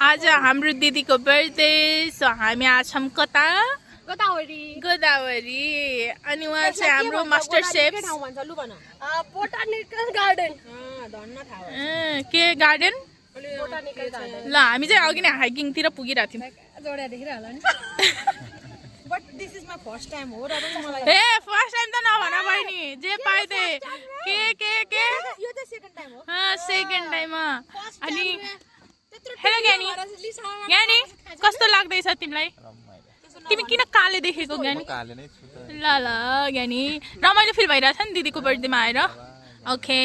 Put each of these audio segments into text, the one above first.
आज हाम्रो दिदीको बर्थडे सो हामी आज छौँ कता गोदावरी अनि उहाँ चाहिँ हाम्रो मास्टर शेफ बोटानिकल गार्डन के गार्डन ल हामी चाहिँ अघि नै हाइकिङतिर पुगिरहेको थियौँ but this is my first time हो र मलाई ए फर्स्ट टाइम त नभन बहिनी जे पाए के यो चाहिँ सेकेन्ड टाइम हो सेकेन्ड टाइम अनि हेलो ज्ञानी ज्ञानी कस्तो लाग्दैछ तिमीलाई तिमी किन काले देखेको ज्ञानी ल ल ज्ञानी रमाइलो फिल भइरहेछ नि दिदीको बर्थडेमा आएर ओके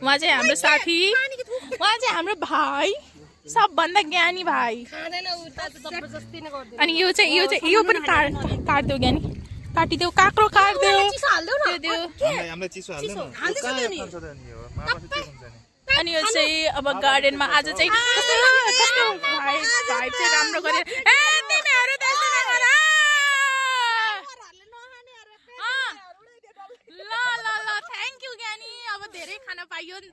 उहाँ चाहिँ हाम्रो साथी उहाँ चाहिँ हाम्रो भाइ सबभन्दा ज्ञानी भाइ अनि यो पनि काट्देऊ ज्ञानी काटिदेऊ काक्रो काट्देऊ अनि यो चाहिँ अब गार्डनमा आज चाहिँ कस्तो भाइब चाहिँ राम्रो गरे ल थ्याङ्क यू ज्ञानी अब धेरै खाना पाइयो नि त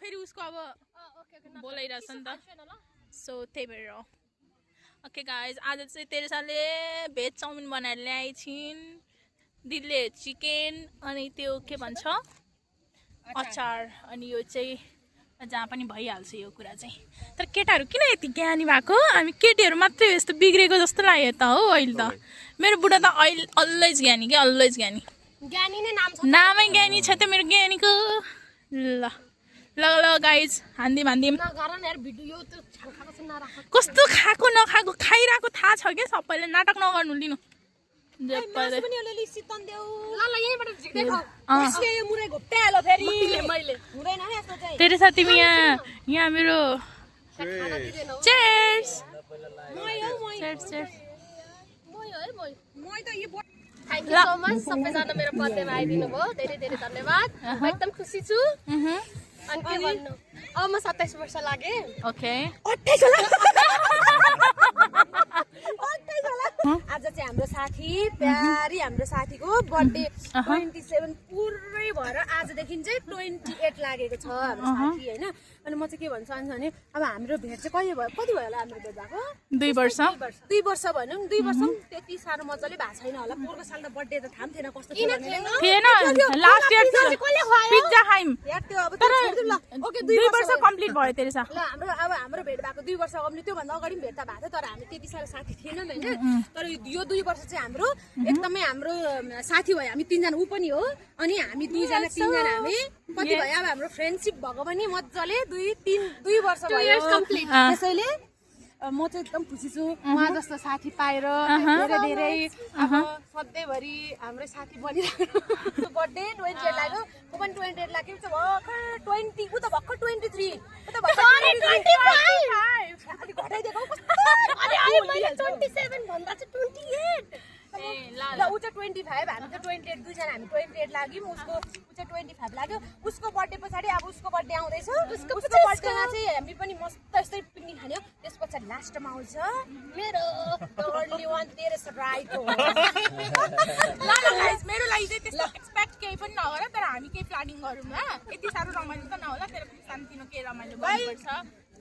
फेरि उसको अब बोलाइरहेछ नि त सो त्यही भएर ओके गाइज आज चाहिँ तेरेसाले भेज चाउमिन बनाएर ल्याइछिन् दिदीले चिकन अनि त्यो के भन्छ अचार अनि यो चाहिँ जहाँ पनि भइहाल्छ यो कुरा चाहिँ तर केटाहरू किन यति ज्ञानी भएको हामी केटीहरू मात्रै यस्तो बिग्रेको जस्तो लाग्यो त हो अहिले त मेरो बुढा त अहिले अलवेज ज्ञानी क्या अलवेज ज्ञानी नामै ज्ञानी छ त मेरो ज्ञानीको ल ल ल गाइज हान्दिम कस्तो खाएको नखाएको खाइरहेको थाहा छ क्या सबैले नाटक नगर्नु लिनु तेरो साथी यहाँ मेरो chairs thank you so much सबैजना मेरो बर्थडेमा आइदिनु भयो धेरै धेरै धन्यवाद म एकदम खुसी छु अनि के भन्नु अब म 27 वर्ष लागे ओके 28 होला आज चाहिँ हाम्रो साथी प्यारी हाम्रो साथीको बर्थडे 27 पुरै भएर आजदेखि चाहिँ 28 लागेको छ हाम्रो साथी हैन अनि म चाहिँ के भन्न चाहन्छु भने अब हाम्रो भेट चाहिँ कहिले भयो कति भयो होला हाम्रो भेट भएको 2 वर्ष 2 वर्ष भनौँ 2 वर्ष त्यति साह्रो मजाले भएको छैन होला पोहोरको साल त बर्थडे त थाहा थिएन कस्तो थिएन लास्ट इयर पिज्जा खाइम यार त्यो अब तर ल ओके 2 वर्ष कम्प्लिट भयो तेरेसा ल हाम्रो भेट भएको 2 वर्ष अगाडि त्यो भन्दा अगाडि भेट त भएको थियो तर हामी त्यति साह्रो साथी थिएनौँ हैन तर यो 2 वर्ष चाहिँ हाम्रो एकदमै हाम्रो साथी भयो हामी 3 जना उ पनि हो अनि हामी 2 जना 3 जना हामी कति भयो अब हाम्रो फ्रेन्डशिप भएको पनि मज्जाले 2 वर्ष भयो त्यसैले म चाहिँ एकदम खुसी छु उहाँ जस्तो साथी पाएर धेरै धेरै अब सधैँभरि हाम्रै साथी बनिरहेको बर्थडे 28 लाग्यो ऊ पनि 28 लाग्यो भर्खर 20 ऊ त भर्खर 23 ऊ त भर्खर 25 अलि घटाइदिएको अरे मैले 27 भन्दा चाहिँ 28 ल ऊ चाहिँ 25 हामी चाहिँ 28 दुई जना हामी 28 लाग्यौँ उसको ऊ चाहिँ 25 लाग्यो उसको बर्थडे पछाडि अब उसको बर्थडे आउँदैछ उसको बर्थडेमा चाहिँ हामी पनि मस्त यस्तै पिकनिक खान्यो त्यस पछाडि लास्टमा आउँछ मेरो ओन्ली वान तेरेस राइट हो ल गाइस मेरो लागि चाहिँ त्यस्तो एक्सपेक्ट केही पनि नगर तर हामी केही प्लानिङ गरौँ ल यति साह्रो रमाइलो त नहोला तर सानोतिनो केही रमाइलो गर्नुपर्छ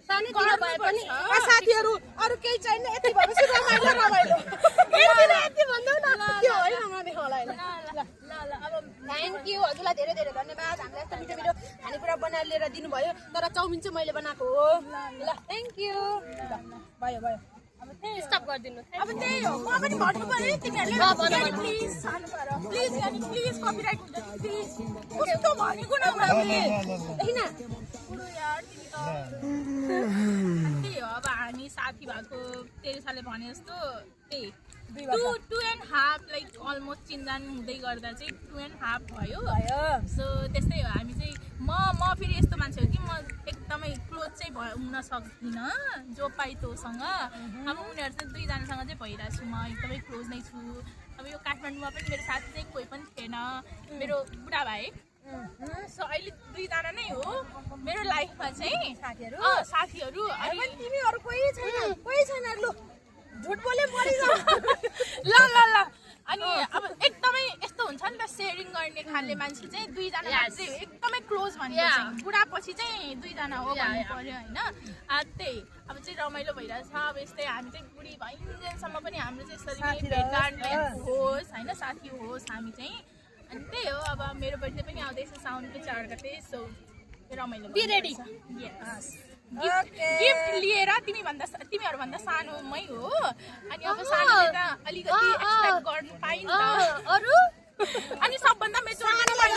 सानोतिनो भए पनि साथीहरू अरू केही छैन यति भएपछि रमाइलो यति भन्दै न त्यो होइन मलाई देखाउला ल अब थ्याङ्क यू हजुरलाई धेरै धेरै धन्यवाद हामीलाई यस्तो मिठो मिठो खानेकुरा बनाएर लिएर दिनुभयो तर चाउमिन चाहिँ मैले बनाएको हो ल थ्याङ्क यू भयो अब त्यही स्टप गरिदिनु अब त्यही हो म पनि भन्नु पर्यो तिमीहरूले प्लिज सानो गर प्लिज कपिराइट हुन्छ प्लिज कस्तो भनेको न मैले हैन पुरो यार तिमी त त्यही हो अब हामी साथी भएको तेरेसाले भने जस्तो त्यही 2.5 लाइक अलमोस्ट चिन्जान हुँदै गर्दा चाहिँ 2.5 भयो सो त्यस्तै हो हामी चाहिँ म फेरि यस्तो मान्छे हो कि म एकदमै क्लोज चाहिँ हुन सक्दिनँ जो पाइ तँसँग अब उनीहरू चाहिँ 2 जनासँग चाहिँ भइरहेको छु म एकदमै क्लोज नै छु अब यो काठमाडौँमा पनि मेरो साथी चाहिँ कोही पनि थिएन मेरो बुढा भाइ सो अहिले 2 जना नै हो मेरो लाइफमा चाहिँ साथीहरू अनि तिमीहरू कोही छैन लु झुट बोले मरिज ल अनि अब एकदमै यस्तो हुन्छ नि त सेयरिङ गर्ने खाले मान्छे चाहिँ दुईजना मात्रै एकदमै क्लोज भन्नुपर्छ बुढा पछि चाहिँ दुईजना हो भन्नु पर्यो होइन त्यही अब चाहिँ रमाइलो भइरहेछ अब यस्तै हामी चाहिँ बुढी भइन्जेलसम्म पनि हाम्रो चाहिँ यसरी भेटघाट होस् होइन साथी होस् हामी चाहिँ अनि त्यही हो अब मेरो बर्थडे पनि आउँदैछ साउनको 4 गते सो रमाइलो बी रेडी गिफ्ट लिएर तिमीहरूभन्दा सानोमै हो अनि अब सानोले त अलिकति एक्सपेक्ट गर्नु पाइन्छ अरू अनि सबभन्दा मेच्योर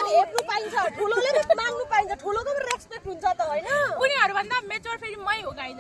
हेप्नु पाइन्छ ठुलोले माग्नु पाइन्छ ठुलोको रेस्पेक्ट हुन्छ त होइन उनीहरूभन्दा मेच्योर फेरि मै हो गाइज